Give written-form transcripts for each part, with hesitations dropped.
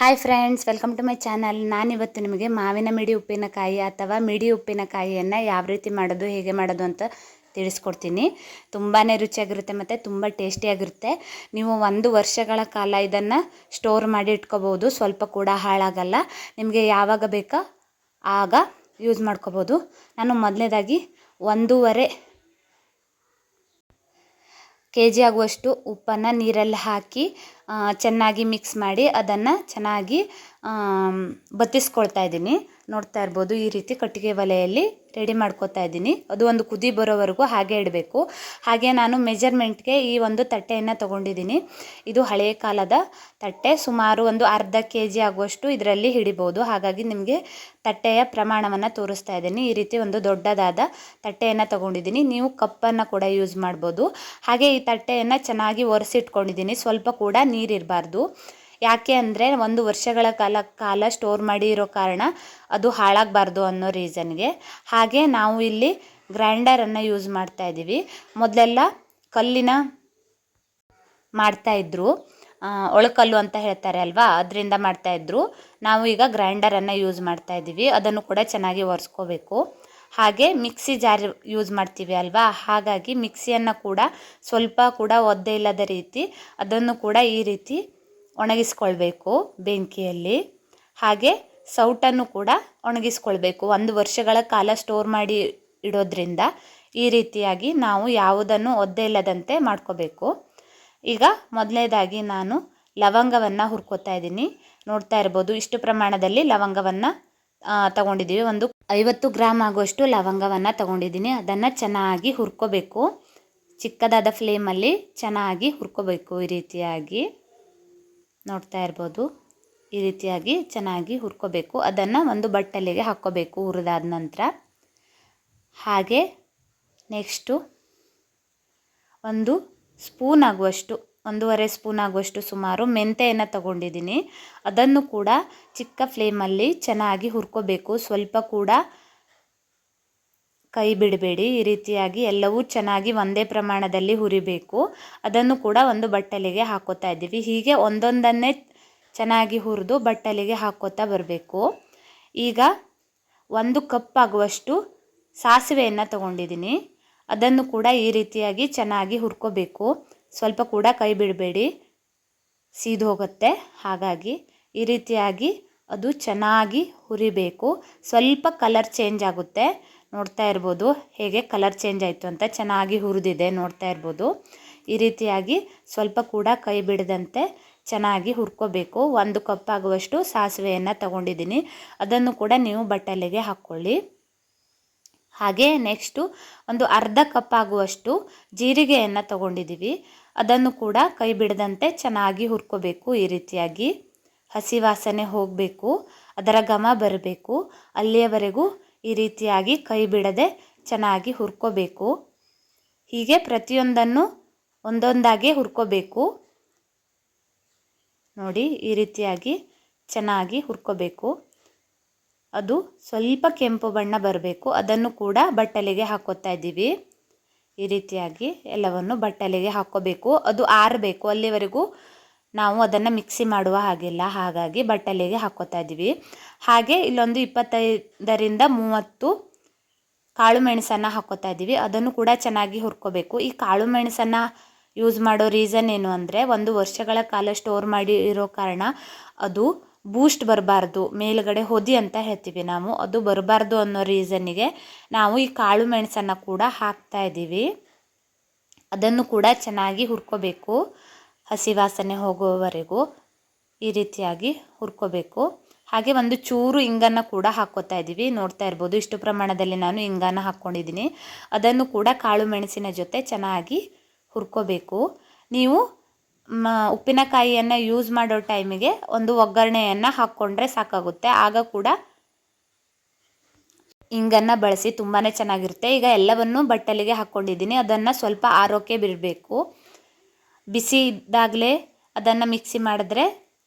Hi friends, welcome to my channel. ನಾನಿವತ್ತು ನಿಮಗೆ ಮಾವಿನ ಮಿಡಿ ಉಪ್ಪಿನಕಾಯಿ ಅಥವಾ ಮಿಡಿ ಉಪ್ಪಿನಕಾಯಿಯನ್ನು ಯಾವ ರೀತಿ ಮಾಡೋದು, ಹೇಗೆ ಮಾಡೋದು ಅಂತ ತಿಳಿಸ್ಕೊಡ್ತೀನಿ. ತುಂಬಾ ರುಚಿಯಾಗಿರುತ್ತೆ ಮತ್ತು ತುಂಬ ಟೇಸ್ಟಿಯಾಗಿರುತ್ತೆ. ನೀವು 1 ವರ್ಷಗಳ ಕಾಲ ಇದನ್ನು ಸ್ಟೋರ್ ಮಾಡಿ ಇಟ್ಕೋಬೋದು. ಸ್ವಲ್ಪ ಕೂಡ ಹಾಳಾಗಲ್ಲ. ನಿಮಗೆ ಯಾವಾಗ ಬೇಕೋ ಆಗ ಯೂಸ್ ಮಾಡ್ಕೋಬೋದು. ನಾನು ಮೊದಲನೇದಾಗಿ 1.5 kg ಆಗುವಷ್ಟು ಉಪ್ಪನ್ನು ನೀರಲ್ಲಿ ಹಾಕಿ ಚೆನ್ನಾಗಿ ಮಿಕ್ಸ್ ಮಾಡಿ ಅದನ್ನು ಚೆನ್ನಾಗಿ ಬತ್ತಿಸ್ಕೊಳ್ತಾ ಇದ್ದೀನಿ. ನೋಡ್ತಾ ಇರ್ಬೋದು, ಈ ರೀತಿ ಕಟ್ಟಿಗೆ ಒಲೆಯಲ್ಲಿ ರೆಡಿ ಮಾಡ್ಕೊತಾ ಇದ್ದೀನಿ. ಅದು ಒಂದು ಕುದಿ ಬರೋವರೆಗೂ ಹಾಗೆ ಇಡಬೇಕು. ಹಾಗೆ ನಾನು ಮೆಜರ್ಮೆಂಟ್ಗೆ ಈ ಒಂದು ತಟ್ಟೆಯನ್ನು ತೊಗೊಂಡಿದ್ದೀನಿ. ಇದು ಹಳೆಯ ಕಾಲದ ತಟ್ಟೆ. ಸುಮಾರು ಒಂದು ಅರ್ಧ kg ಆಗುವಷ್ಟು ಇದರಲ್ಲಿ ಹಿಡಿಬೋದು. ಹಾಗಾಗಿ ನಿಮಗೆ ತಟ್ಟೆಯ ಪ್ರಮಾಣವನ್ನು ತೋರಿಸ್ತಾ ಇದ್ದೀನಿ. ಈ ರೀತಿ ಒಂದು ದೊಡ್ಡದಾದ ತಟ್ಟೆಯನ್ನು ತೊಗೊಂಡಿದ್ದೀನಿ. ನೀವು ಕಪ್ಪನ್ನು ಕೂಡ ಯೂಸ್ ಮಾಡ್ಬೋದು. ಹಾಗೆ ಈ ತಟ್ಟೆಯನ್ನು ಚೆನ್ನಾಗಿ ಒರೆಸಿಟ್ಕೊಂಡಿದ್ದೀನಿ. ಸ್ವಲ್ಪ ಕೂಡ ನೀರಿರಬಾರ್ದು. ಯಾಕೆ ಅಂದರೆ 1 ವರ್ಷಗಳ ಕಾಲ ಸ್ಟೋರ್ ಮಾಡಿ ಇರೋ ಕಾರಣ ಅದು ಹಾಳಾಗಬಾರ್ದು ಅನ್ನೋ ರೀಸನ್ಗೆ. ಹಾಗೆ ನಾವು ಇಲ್ಲಿ ಗ್ರೈಂಡರನ್ನು ಯೂಸ್ ಮಾಡ್ತಾ ಇದ್ದೀವಿ. ಮೊದಲೆಲ್ಲ ಕಲ್ಲಿನ ಮಾಡ್ತಾಯಿದ್ರು, ಒಳಕಲ್ಲು ಅಂತ ಹೇಳ್ತಾರೆ ಅಲ್ವಾ, ಅದರಿಂದ ಮಾಡ್ತಾಯಿದ್ರು. ನಾವು ಈಗ ಗ್ರೈಂಡರನ್ನು ಯೂಸ್ ಮಾಡ್ತಾ ಇದ್ದೀವಿ. ಅದನ್ನು ಕೂಡ ಚೆನ್ನಾಗಿ ಒರೆಸ್ಕೋಬೇಕು. ಹಾಗೆ ಮಿಕ್ಸಿ ಜಾರ್ ಯೂಸ್ ಮಾಡ್ತೀವಿ ಅಲ್ವಾ, ಹಾಗಾಗಿ ಮಿಕ್ಸಿಯನ್ನು ಕೂಡ ಸ್ವಲ್ಪ ಕೂಡ ಒದ್ದೆ ಇಲ್ಲದ ರೀತಿ ಅದನ್ನು ಕೂಡ ಈ ರೀತಿ ಒಣಗಿಸ್ಕೊಳ್ಬೇಕು ಬೆಂಕಿಯಲ್ಲಿ. ಹಾಗೆ ಸೌಟನ್ನು ಕೂಡ ಒಣಗಿಸ್ಕೊಳ್ಬೇಕು. 1 ವರ್ಷಗಳ ಕಾಲ ಸ್ಟೋರ್ ಮಾಡಿ ಇಡೋದ್ರಿಂದ ಈ ರೀತಿಯಾಗಿ ನಾವು ಯಾವುದನ್ನು ಒದ್ದೆ ಇಲ್ಲದಂತೆ ಮಾಡ್ಕೋಬೇಕು. ಈಗ ಮೊದಲನೇದಾಗಿ ನಾನು ಲವಂಗವನ್ನು ಹುರ್ಕೋತಾ ಇದ್ದೀನಿ. ನೋಡ್ತಾ ಇರ್ಬೋದು, ಇಷ್ಟು ಪ್ರಮಾಣದಲ್ಲಿ ಲವಂಗವನ್ನು ತಗೊಂಡಿದ್ದೀವಿ. ಒಂದು 50 ಗ್ರಾಮ್ ಆಗುವಷ್ಟು ಲವಂಗವನ್ನು ತಗೊಂಡಿದ್ದೀನಿ. ಅದನ್ನು ಚೆನ್ನಾಗಿ ಹುರ್ಕೋಬೇಕು. ಚಿಕ್ಕದಾದ ಫ್ಲೇಮಲ್ಲಿ ಚೆನ್ನಾಗಿ ಹುರ್ಕೋಬೇಕು. ಈ ರೀತಿಯಾಗಿ ನೋಡ್ತಾ ಇರ್ಬೋದು, ಈ ರೀತಿಯಾಗಿ ಚೆನ್ನಾಗಿ ಹುರ್ಕೋಬೇಕು. ಅದನ್ನು ಒಂದು ಬಟ್ಟಲಿಗೆ ಹಾಕ್ಕೋಬೇಕು ಹುರಿದಾದ ನಂತರ. ಹಾಗೆ ನೆಕ್ಸ್ಟು 1 ಸ್ಪೂನ್ ಆಗುವಷ್ಟು, 1.5 ಸ್ಪೂನ್ ಆಗುವಷ್ಟು ಸುಮಾರು ಮೆಂತೆಯನ್ನು ತಗೊಂಡಿದ್ದೀನಿ. ಅದನ್ನು ಕೂಡ ಚಿಕ್ಕ ಫ್ಲೇಮಲ್ಲಿ ಚೆನ್ನಾಗಿ ಹುರ್ಕೋಬೇಕು. ಸ್ವಲ್ಪ ಕೂಡ ಕೈ ಬಿಡಬೇಡಿ. ಈ ರೀತಿಯಾಗಿ ಎಲ್ಲವೂ ಚೆನ್ನಾಗಿ ಒಂದೇ ಪ್ರಮಾಣದಲ್ಲಿ ಹುರಿಬೇಕು. ಅದನ್ನು ಕೂಡ ಒಂದು ಬಟ್ಟಲಿಗೆ ಹಾಕೋತಾ ಇದ್ದೀವಿ. ಹೀಗೆ ಒಂದೊಂದನ್ನೇ ಚೆನ್ನಾಗಿ ಹುರಿದು ಬಟ್ಟಲಿಗೆ ಹಾಕೋತಾ ಬರಬೇಕು. ಈಗ 1 ಕಪ್ ಆಗುವಷ್ಟು ಸಾಸಿವೆಯನ್ನು ತಗೊಂಡಿದ್ದೀನಿ. ಅದನ್ನು ಕೂಡ ಈ ರೀತಿಯಾಗಿ ಚೆನ್ನಾಗಿ ಹುರ್ಕೋಬೇಕು. ಸ್ವಲ್ಪ ಕೂಡ ಕೈ ಬಿಡಬೇಡಿ, ಸೀದು ಹೋಗುತ್ತೆ. ಹಾಗಾಗಿ ಈ ರೀತಿಯಾಗಿ ಅದು ಚೆನ್ನಾಗಿ ಹುರಿಬೇಕು. ಸ್ವಲ್ಪ ಕಲರ್ ಚೇಂಜ್ ಆಗುತ್ತೆ. ನೋಡ್ತಾ ಇರ್ಬೋದು ಹೇಗೆ ಕಲರ್ ಚೇಂಜ್ ಆಯಿತು ಅಂತ. ಚೆನ್ನಾಗಿ ಹುರಿದಿದೆ, ನೋಡ್ತಾ ಇರ್ಬೋದು. ಈ ರೀತಿಯಾಗಿ ಸ್ವಲ್ಪ ಕೂಡ ಕೈ ಬಿಡದಂತೆ ಚೆನ್ನಾಗಿ ಹುರ್ಕೋಬೇಕು. 1 ಕಪ್ ಆಗುವಷ್ಟು ಸಾಸಿವೆಯನ್ನು ತಗೊಂಡಿದ್ದೀನಿ. ಅದನ್ನು ಕೂಡ ನೀವು ಬಟ್ಟಲಿಗೆ ಹಾಕ್ಕೊಳ್ಳಿ. ಹಾಗೆ ನೆಕ್ಸ್ಟು ಒಂದು ಅರ್ಧ ಕಪ್ ಆಗುವಷ್ಟು ಜೀರಿಗೆಯನ್ನು ತಗೊಂಡಿದ್ದೀವಿ. ಅದನ್ನು ಕೂಡ ಕೈ ಬಿಡದಂತೆ ಚೆನ್ನಾಗಿ ಹುರ್ಕೋಬೇಕು. ಈ ರೀತಿಯಾಗಿ ಹಸಿ ವಾಸನೆ ಹೋಗಬೇಕು, ಅದರ ಘಮ ಬರಬೇಕು. ಅಲ್ಲಿಯವರೆಗೂ ಈ ರೀತಿಯಾಗಿ ಕೈ ಬಿಡದೆ ಚೆನ್ನಾಗಿ ಹುರ್ಕೋಬೇಕು. ಹೀಗೆ ಪ್ರತಿಯೊಂದನ್ನು ಒಂದೊಂದಾಗಿ ಹುರ್ಕೋಬೇಕು. ನೋಡಿ, ಈ ರೀತಿಯಾಗಿ ಚೆನ್ನಾಗಿ ಹುರ್ಕೋಬೇಕು. ಅದು ಸ್ವಲ್ಪ ಕೆಂಪು ಬಣ್ಣ ಬರಬೇಕು. ಅದನ್ನು ಕೂಡ ಬಟ್ಟಲಿಗೆ ಹಾಕೋತಾ ಇದ್ದೀವಿ. ಈ ರೀತಿಯಾಗಿ ಎಲ್ಲವನ್ನು ಬಟ್ಟಲಿಗೆ ಹಾಕ್ಕೋಬೇಕು. ಅದು ಆರಬೇಕು. ಅಲ್ಲಿವರೆಗೂ ನಾವು ಅದನ್ನು ಮಿಕ್ಸಿ ಮಾಡುವ ಹಾಗಿಲ್ಲ. ಹಾಗಾಗಿ ಬಟ್ಟಲಿಗೆ ಹಾಕ್ಕೋತಾ ಇದ್ದೀವಿ. ಹಾಗೆ ಇಲ್ಲೊಂದು 25ರಿಂದ 30 ಕಾಳು ಮೆಣಸನ್ನು ಹಾಕ್ಕೋತಾ ಇದ್ದೀವಿ. ಅದನ್ನು ಕೂಡ ಚೆನ್ನಾಗಿ ಹುರ್ಕೋಬೇಕು. ಈ ಕಾಳು ಮೆಣಸನ್ನು ಯೂಸ್ ಮಾಡೋ ರೀಸನ್ ಏನು ಅಂದರೆ, 1 ವರ್ಷಗಳ ಕಾಲ ಸ್ಟೋರ್ ಮಾಡಿ ಇರೋ ಕಾರಣ ಅದು ಬೂಸ್ಟ್ ಬರಬಾರ್ದು, ಮೇಲುಗಡೆ ಹೊದಿ ಅಂತ ಹೇಳ್ತೀವಿ ನಾವು, ಅದು ಬರಬಾರ್ದು ಅನ್ನೋ ರೀಸನ್ನಿಗೆ ನಾವು ಈ ಕಾಳು ಮೆಣಸನ್ನು ಕೂಡ ಹಾಕ್ತಾ ಇದ್ದೀವಿ. ಅದನ್ನು ಕೂಡ ಚೆನ್ನಾಗಿ ಹುರ್ಕೋಬೇಕು. ಹಸಿ ವಾಸನೆ ಹೋಗುವವರೆಗೂ ಈ ರೀತಿಯಾಗಿ ಹುರ್ಕೋಬೇಕು. ಹಾಗೆ 1 ಚೂರು ಇಂಗನ್ನು ಕೂಡ ಹಾಕ್ಕೋತಾ ಇದ್ದೀವಿ. ನೋಡ್ತಾ ಇರ್ಬೋದು, ಇಷ್ಟು ಪ್ರಮಾಣದಲ್ಲಿ ನಾನು ಇಂಗನ್ನು ಹಾಕ್ಕೊಂಡಿದ್ದೀನಿ. ಅದನ್ನು ಕೂಡ ಕಾಳು ಮೆಣಸಿನ ಜೊತೆ ಚೆನ್ನಾಗಿ ಹುರ್ಕೋಬೇಕು. ನೀವು ಉಪ್ಪಿನಕಾಯಿಯನ್ನು ಯೂಸ್ ಮಾಡೋ ಟೈಮಿಗೆ ಒಂದು ಒಗ್ಗರಣೆಯನ್ನು ಹಾಕ್ಕೊಂಡ್ರೆ ಸಾಕಾಗುತ್ತೆ. ಆಗ ಕೂಡ ಇಂಗನ್ನು ಬಳಸಿ, ತುಂಬಾ ಚೆನ್ನಾಗಿರುತ್ತೆ. ಈಗ ಎಲ್ಲವನ್ನು ಬಟ್ಟಲಿಗೆ ಹಾಕ್ಕೊಂಡಿದ್ದೀನಿ. ಅದನ್ನು ಸ್ವಲ್ಪ ಆರೋಕೆ ಬಿಡಬೇಕು. ಬಿಸಿ ಇದ್ದಾಗಲೇ ಅದನ್ನು ಮಿಕ್ಸಿ ಮಾಡಿದ್ರೆ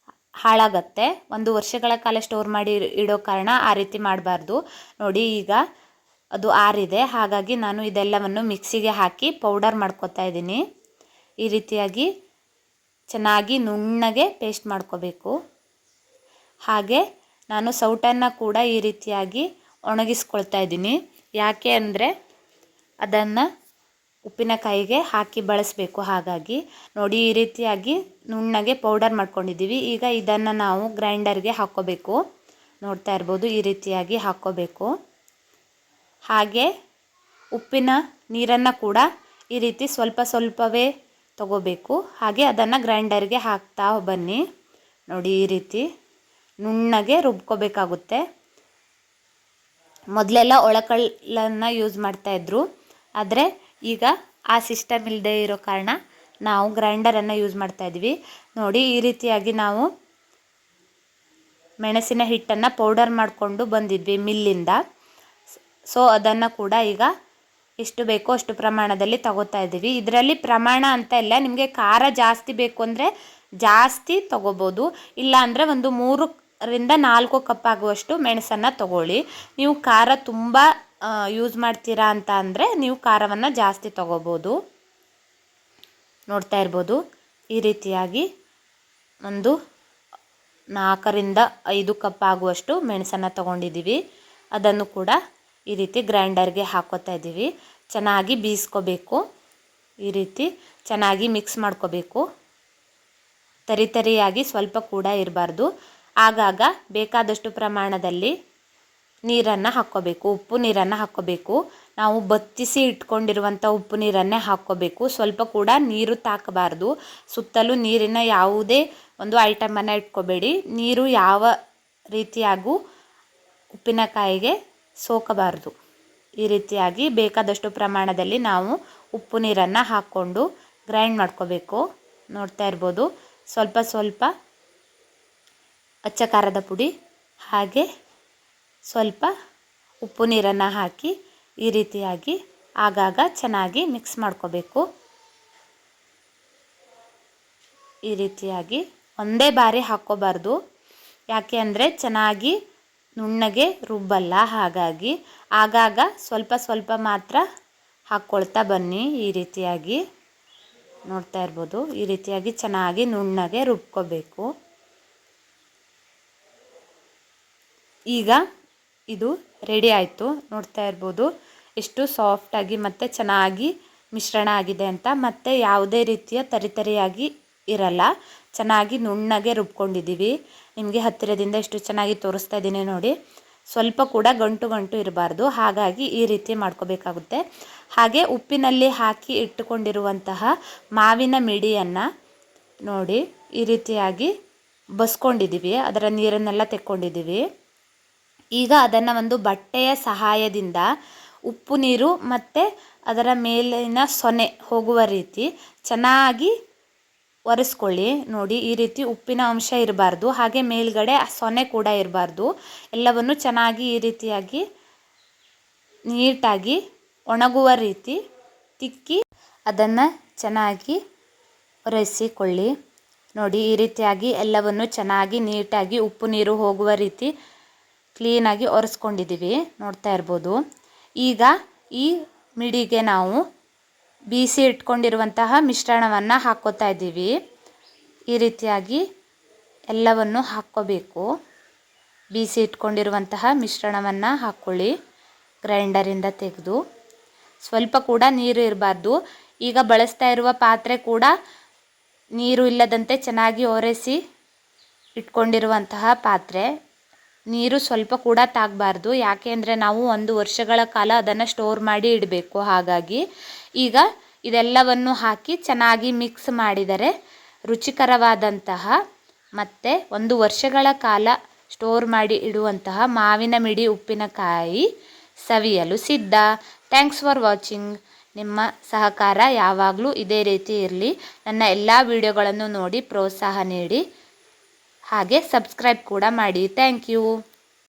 ಹಾಳಾಗತ್ತೆ. 1 ವರ್ಷಗಳ ಕಾಲ ಸ್ಟೋರ್ ಮಾಡಿ ಇಡೋ ಕಾರಣ ಆ ರೀತಿ ಮಾಡಬಾರ್ದು. ನೋಡಿ, ಈಗ ಅದು ಆರಿದೆ. ಹಾಗಾಗಿ ನಾನು ಇದೆಲ್ಲವನ್ನು ಮಿಕ್ಸಿಗೆ ಹಾಕಿ ಪೌಡರ್ ಮಾಡ್ಕೊತಾ ಇದ್ದೀನಿ. ಈ ರೀತಿಯಾಗಿ ಚೆನ್ನಾಗಿ ನುಣ್ಣಗೆ ಪೇಸ್ಟ್ ಮಾಡ್ಕೋಬೇಕು. ಹಾಗೆ ನಾನು ಸೌಟನ್ನು ಕೂಡ ಈ ರೀತಿಯಾಗಿ ಒಣಗಿಸ್ಕೊಳ್ತಾ ಇದ್ದೀನಿ. ಯಾಕೆ ಅಂದರೆ ಅದನ್ನು ಉಪ್ಪಿನಕಾಯಿಗೆ ಹಾಕಿ ಬಳಸಬೇಕು. ಹಾಗಾಗಿ ನೋಡಿ ಈ ರೀತಿಯಾಗಿ ನುಣ್ಣಗೆ ಪೌಡರ್ ಮಾಡ್ಕೊಂಡಿದ್ದೀವಿ. ಈಗ ಇದನ್ನು ನಾವು ಗ್ರೈಂಡರ್ಗೆ ಹಾಕ್ಕೋಬೇಕು. ನೋಡ್ತಾ ಇರ್ಬೋದು, ಈ ರೀತಿಯಾಗಿ ಹಾಕ್ಕೋಬೇಕು. ಹಾಗೆ ಉಪ್ಪಿನ ನೀರನ್ನು ಕೂಡ ಈ ರೀತಿ ಸ್ವಲ್ಪ ಸ್ವಲ್ಪವೇ ತಗೋಬೇಕು. ಹಾಗೆ ಅದನ್ನು ಗ್ರೈಂಡರ್ಗೆ ಹಾಕ್ತಾ ಬನ್ನಿ. ನೋಡಿ ಈ ರೀತಿ ನುಣ್ಣಗೆ ರುಬ್ಕೋಬೇಕಾಗುತ್ತೆ. ಮೊದಲೆಲ್ಲ ಒಳಕಲ್ಲನ್ನು ಯೂಸ್ ಮಾಡ್ತಾಯಿದ್ರು, ಆದರೆ ಈಗ ಆ ಸಿಸ್ಟಮ್ ಇಲ್ಲದೆ ಇರೋ ಕಾರಣ ನಾವು ಗ್ರೈಂಡರನ್ನು ಯೂಸ್ ಮಾಡ್ತಾಯಿದ್ವಿ. ನೋಡಿ ಈ ರೀತಿಯಾಗಿ ನಾವು ಮೆಣಸಿನ ಹಿಟ್ಟನ್ನು ಪೌಡರ್ ಮಾಡಿಕೊಂಡು ಬಂದಿದ್ವಿ ಮಿಲ್ಲಿಂದ. ಸೊ ಅದನ್ನು ಕೂಡ ಈಗ ಎಷ್ಟು ಬೇಕೋ ಅಷ್ಟು ಪ್ರಮಾಣದಲ್ಲಿ ತಗೋತಾ ಇದ್ದೀವಿ. ಇದರಲ್ಲಿ ಪ್ರಮಾಣ ಅಂತ ಇಲ್ಲ, ನಿಮಗೆ ಖಾರ ಜಾಸ್ತಿ ಬೇಕು ಅಂದರೆ ಜಾಸ್ತಿ ತಗೋಬೋದು, ಇಲ್ಲ ಅಂದರೆ ಒಂದು 3ರಿಂದ 4 ಕಪ್ ಆಗುವಷ್ಟು ಮೆಣಸನ್ನು ತಗೊಳ್ಳಿ. ನೀವು ಖಾರ ತುಂಬ ಯೂಸ್ ಮಾಡ್ತೀರಾ ಅಂತ ಅಂದರೆ ನೀವು ಖಾರವನ್ನು ಜಾಸ್ತಿ ತಗೋಬೋದು. ನೋಡ್ತಾ ಇರ್ಬೋದು, ಈ ರೀತಿಯಾಗಿ ಒಂದು 4ರಿಂದ 5 ಕಪ್ ಆಗುವಷ್ಟು ಮೆಣಸನ್ನು ತಗೊಂಡಿದ್ದೀವಿ. ಅದನ್ನು ಕೂಡ ಈ ರೀತಿ ಗ್ರೈಂಡರ್ಗೆ ಹಾಕೋತಾ ಇದ್ದೀವಿ. ಚೆನ್ನಾಗಿ ಬೀಸ್ಕೋಬೇಕು. ಈ ರೀತಿ ಚೆನ್ನಾಗಿ ಮಿಕ್ಸ್ ಮಾಡ್ಕೋಬೇಕು. ತರಿಯಾಗಿ ಸ್ವಲ್ಪ ಕೂಡ ಇರಬಾರ್ದು. ಆಗಾಗ ಬೇಕಾದಷ್ಟು ಪ್ರಮಾಣದಲ್ಲಿ ನೀರನ್ನು ಹಾಕ್ಕೋಬೇಕು, ಉಪ್ಪು ನೀರನ್ನು ಹಾಕ್ಕೋಬೇಕು. ನಾವು ಬತ್ತಿಸಿ ಇಟ್ಕೊಂಡಿರುವಂಥ ಉಪ್ಪು ನೀರನ್ನೇ ಹಾಕ್ಕೋಬೇಕು. ಸ್ವಲ್ಪ ಕೂಡ ನೀರು ತಾಕಬಾರ್ದು. ಸುತ್ತಲೂ ನೀರಿನ ಯಾವುದೇ ಒಂದು ಐಟಮನ್ನು ಇಟ್ಕೋಬೇಡಿ. ನೀರು ಯಾವ ರೀತಿಯಾಗೂ ಉಪ್ಪಿನಕಾಯಿಗೆ ಸೋಕಬಾರ್ದು. ಈ ರೀತಿಯಾಗಿ ಬೇಕಾದಷ್ಟು ಪ್ರಮಾಣದಲ್ಲಿ ನಾವು ಉಪ್ಪು ನೀರನ್ನು ಹಾಕ್ಕೊಂಡು ಗ್ರೈಂಡ್ ಮಾಡ್ಕೋಬೇಕು. ನೋಡ್ತಾ ಇರ್ಬೋದು, ಸ್ವಲ್ಪ ಸ್ವಲ್ಪ ಅಚ್ಚ ಖಾರದ ಪುಡಿ ಹಾಗೆ ಸ್ವಲ್ಪ ಉಪ್ಪು ನೀರನ್ನು ಹಾಕಿ ಈ ರೀತಿಯಾಗಿ ಆಗಾಗ ಚೆನ್ನಾಗಿ ಮಿಕ್ಸ್ ಮಾಡ್ಕೋಬೇಕು. ಈ ರೀತಿಯಾಗಿ ಒಂದೇ ಬಾರಿ ಹಾಕ್ಕೋಬಾರ್ದು. ಯಾಕೆ ಅಂದರೆ ಚೆನ್ನಾಗಿ ನುಣ್ಣಗೆ ರುಬ್ಬಲ್ಲ. ಹಾಗಾಗಿ ಆಗಾಗ ಸ್ವಲ್ಪ ಸ್ವಲ್ಪ ಮಾತ್ರ ಹಾಕ್ಕೊಳ್ತಾ ಬನ್ನಿ. ಈ ರೀತಿಯಾಗಿ ನೋಡ್ತಾ ಇರ್ಬೋದು, ಈ ರೀತಿಯಾಗಿ ಚೆನ್ನಾಗಿ ನುಣ್ಣಗೆ ರುಬ್ಕೋಬೇಕು. ಈಗ ಇದು ರೆಡಿ ಆಯಿತು. ನೋಡ್ತಾ ಇರ್ಬೋದು ಎಷ್ಟು ಸಾಫ್ಟಾಗಿ ಮತ್ತು ಚೆನ್ನಾಗಿ ಮಿಶ್ರಣ ಆಗಿದೆ ಅಂತ. ಮತ್ತು ಯಾವುದೇ ರೀತಿಯ ತರಿಯಾಗಿ ಇರಲ್ಲ. ಚೆನ್ನಾಗಿ ನುಣ್ಣಗೆ ರುಬ್ಕೊಂಡಿದ್ದೀವಿ. ನಿಮಗೆ ಹತ್ತಿರದಿಂದ ಎಷ್ಟು ಚೆನ್ನಾಗಿ ತೋರಿಸ್ತಾ ಇದ್ದೀನಿ ನೋಡಿ. ಸ್ವಲ್ಪ ಕೂಡ ಗಂಟು ಇರಬಾರ್ದು. ಹಾಗಾಗಿ ಈ ರೀತಿ ಮಾಡ್ಕೋಬೇಕಾಗುತ್ತೆ. ಹಾಗೆ ಉಪ್ಪಿನಲ್ಲಿ ಹಾಕಿ ಇಟ್ಟುಕೊಂಡಿರುವಂತಹ ಮಾವಿನ ಮಿಡಿಯನ್ನು ನೋಡಿ ಈ ರೀತಿಯಾಗಿ ಬಸ್ಕೊಂಡಿದ್ದೀವಿ. ಅದರ ನೀರನ್ನೆಲ್ಲ ತೆಕ್ಕೊಂಡಿದ್ದೀವಿ. ಈಗ ಅದನ್ನು ಒಂದು ಬಟ್ಟೆಯ ಸಹಾಯದಿಂದ ಉಪ್ಪು ನೀರು ಮತ್ತು ಅದರ ಮೇಲಿನ ಸೊನೆ ಹೋಗುವ ರೀತಿ ಚೆನ್ನಾಗಿ ಒರೆಸ್ಕೊಳ್ಳಿ. ನೋಡಿ ಈ ರೀತಿ ಉಪ್ಪಿನ ಅಂಶ ಇರಬಾರ್ದು, ಹಾಗೆ ಮೇಲ್ಗಡೆ ಸೊನೆ ಕೂಡ ಇರಬಾರ್ದು. ಎಲ್ಲವನ್ನು ಚೆನ್ನಾಗಿ ಈ ರೀತಿಯಾಗಿ ನೀಟಾಗಿ ಒಣಗುವ ರೀತಿ ತಿಕ್ಕಿ ಅದನ್ನು ಚೆನ್ನಾಗಿ ಒರೆಸಿಕೊಳ್ಳಿ. ನೋಡಿ ಈ ರೀತಿಯಾಗಿ ಎಲ್ಲವನ್ನು ಚೆನ್ನಾಗಿ ನೀಟಾಗಿ ಉಪ್ಪು ನೀರು ಹೋಗುವ ರೀತಿ ಕ್ಲೀನಾಗಿ ಒರೆಸ್ಕೊಂಡಿದ್ದೀವಿ. ನೋಡ್ತಾ ಇರ್ಬೋದು. ಈಗ ಈ ಮಿಡಿಗೆ ನಾವು ಬೀಸಿ ಇಟ್ಕೊಂಡಿರುವಂತಹ ಮಿಶ್ರಣವನ್ನು ಹಾಕ್ಕೋತಾ ಇದ್ದೀವಿ. ಈ ರೀತಿಯಾಗಿ ಎಲ್ಲವನ್ನು ಹಾಕ್ಕೋಬೇಕು. ಬೀಸಿ ಇಟ್ಕೊಂಡಿರುವಂತಹ ಮಿಶ್ರಣವನ್ನು ಹಾಕ್ಕೊಳ್ಳಿ. ಗ್ರೈಂಡರಿಂದ ತೆಗೆದು ಸ್ವಲ್ಪ ಕೂಡ ನೀರು ಇರಬಾರ್ದು. ಈಗ ಬಳಸ್ತಾ ಇರುವ ಪಾತ್ರೆ ಕೂಡ ನೀರು ಇಲ್ಲದಂತೆ ಚೆನ್ನಾಗಿ ಒರೆಸಿ ಇಟ್ಕೊಂಡಿರುವಂತಹ ಪಾತ್ರೆ. ನೀರು ಸ್ವಲ್ಪ ಕೂಡ ತಾಗಬಾರ್ದು. ಯಾಕೆ ಅಂದರೆ ನಾವು 1 ವರ್ಷಗಳ ಕಾಲ ಅದನ್ನು ಸ್ಟೋರ್ ಮಾಡಿ ಇಡಬೇಕು. ಹಾಗಾಗಿ ಈಗ ಇದೆಲ್ಲವನ್ನು ಹಾಕಿ ಚೆನ್ನಾಗಿ ಮಿಕ್ಸ್ ಮಾಡಿದರೆ ರುಚಿಕರವಾದಂತಹ ಮತ್ತು 1 ವರ್ಷಗಳ ಕಾಲ ಸ್ಟೋರ್ ಮಾಡಿ ಇಡುವಂತಹ ಮಾವಿನ ಮಿಡಿ ಉಪ್ಪಿನಕಾಯಿ ಸವಿಯಲು ಸಿದ್ಧ. Thanks for watching. ನಿಮ್ಮ ಸಹಕಾರ ಯಾವಾಗಲೂ ಇದೇ ರೀತಿ ಇರಲಿ. ನನ್ನ ಎಲ್ಲ ವಿಡಿಯೋಗಳನ್ನು ನೋಡಿ ಪ್ರೋತ್ಸಾಹ ನೀಡಿ. ಹಾಗೆ ಸಬ್ಸ್ಕ್ರೈಬ್ ಕೂಡ ಮಾಡಿ. Thank you.